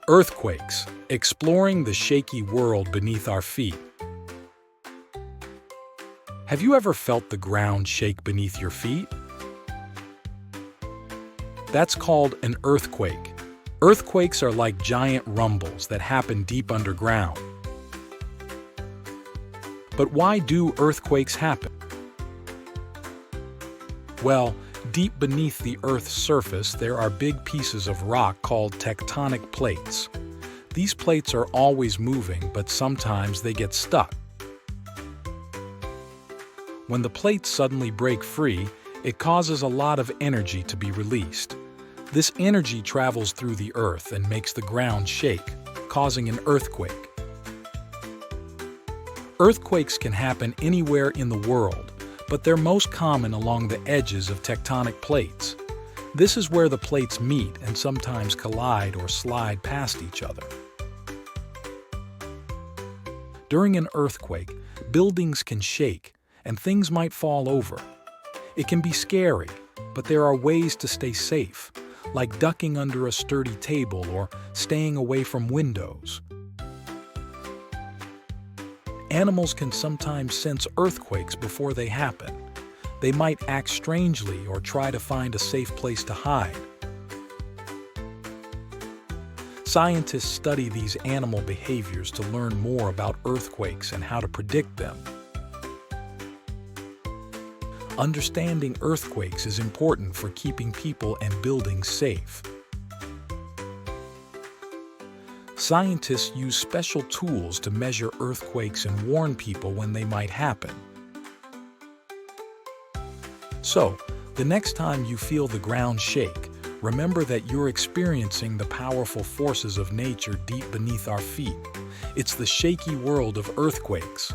Earthquakes, exploring the shaky world beneath our feet. Have you ever felt the ground shake beneath your feet? That's called an earthquake. Earthquakes are like giant rumbles that happen deep underground. But why do earthquakes happen? Well, deep beneath the Earth's surface, there are big pieces of rock called tectonic plates. These plates are always moving, but sometimes they get stuck. When the plates suddenly break free, it causes a lot of energy to be released. This energy travels through the Earth and makes the ground shake, causing an earthquake. Earthquakes can happen anywhere in the world, but they're most common along the edges of tectonic plates. This is where the plates meet and sometimes collide or slide past each other. During an earthquake, buildings can shake and things might fall over. It can be scary, but there are ways to stay safe, like ducking under a sturdy table or staying away from windows. Animals can sometimes sense earthquakes before they happen. They might act strangely or try to find a safe place to hide. Scientists study these animal behaviors to learn more about earthquakes and how to predict them. Understanding earthquakes is important for keeping people and buildings safe. Scientists use special tools to measure earthquakes and warn people when they might happen. So, the next time you feel the ground shake, remember that you're experiencing the powerful forces of nature deep beneath our feet. It's the shaky world of earthquakes.